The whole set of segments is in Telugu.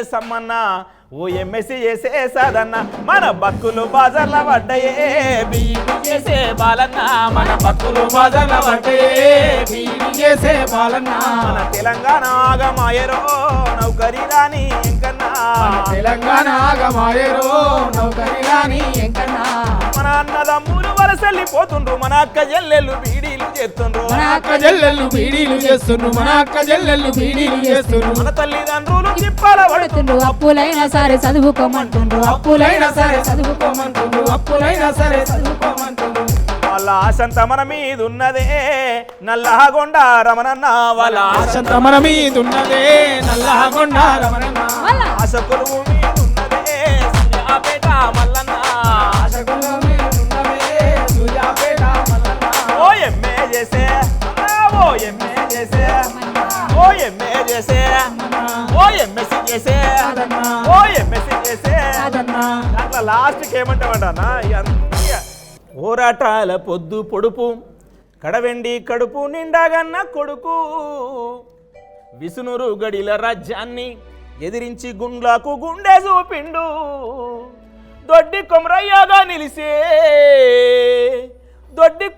సమ్మన్న ఓ ఎంఎస్సి చేసే సాదన్న మన బతుకులు బాజర్ల పడ్డయే బీఈడి చేసే బాలన్న మన బతుకులు బాజర్ల పడ్డయే బీఈడి చేసే బాలన్న మన తెలంగాణ ఆగమాయరో నౌకరీ రాని ఎంకన్నా తెలంగాణ ఆగమాయరో నౌకరీ రాని ఎంకన్నా మన అన్నదమ్ములు వలసెళ్ళిపోతుండ్రు మన అక్క చెల్లెళ్ళు బీడీలు చేస్తుండ్రు మన అక్క చెల్లెళ్ళు బీడీలు చేస్తుండ్రు మన అక్క చెల్లెళ్ళు బీడీలు చేస్తుండ్రు మన తల్లిదండ్రులు తిప్పాల పడుతుండ్రు అప్పులైనా సరే చదువుకోమంటుండ్రు అప్పులైనా సరే చదువుకోమంటుండ్రు అప్పులైనా సరే చదువుకోమంటుండ్రు వాళ్ళ ఆశంత మన మీద ఉన్నదే నల్లగొండ రమణన్న వాళ్ళ ఆశంత మన మీద ఉన్నదే నల్లగొండ రమణన్న ఆశ కొలువు మీద ఉన్నదే సూర్యాపేట మల్లన్న ఆశ కొలువు మీద ఉన్నదే సూర్యాపేట మల్లన్న ఓ ఎంఏ చేసే ఓ ఎంఏ చేసే ఓ ఎంఏ చేసే ఓ ఎంఎస్సి చేసే ఓ ఎంఎస్సి చేసే దాంట్లో లాస్ట్కి ఏమంటామంటా పోరాటాల పొద్దు పొడుపు కడవెండి కడుపు నిండాగన్న కొడుకు విసునూరు గడిల రాజ్యాన్ని ఎదిరించి గుండ్లకు గుండె చూపిండు దొడ్డి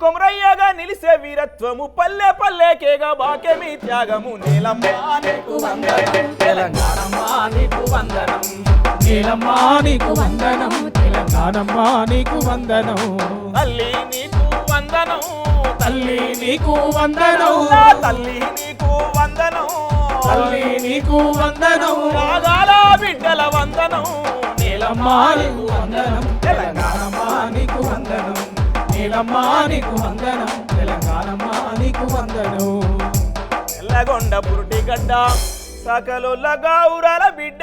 కొమరయ్యగా నిలిసే వీరత్వము పల్లె పల్లెకేగా బాకెమి త్యాగము నీలమ్మా నీకు వందనం తెలంగాణమ్మా నీకు వందనం నీలమ్మా నీకు వందనం తెలంగాణమ్మా నీకు వందనం తల్లి నీకు వందనం తల్లి నీకు వందనం తల్లి నీకు వందనం తల్లి నీకు వందనం రాగాల బిడ్డల వందనం నీలమ్మా నీకు వందనం తెలంగాణమ్మా నీకు వందనం నీలమ్మా నీకు వందనం తెలంగాణమ్మా నీకు వందనం తెల్లగొండ పురుటి గడ్డ సకలొల్ల గౌరల బిడ్డ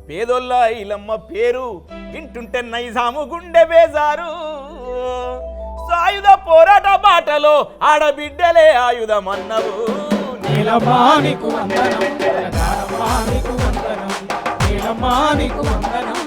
పేదొల్ల ఇలమ్మ పేరు వింటుంటే నైజాము గుండె బేజారు సాయుధ పోరాట బాటలో ఆడబిడ్డలే ఆయుధమన్నవు నీలమ్మా నీకు వందనం తెలంగాణమ్మా నీకు వందనం నీలమ్మా నీకు వందనం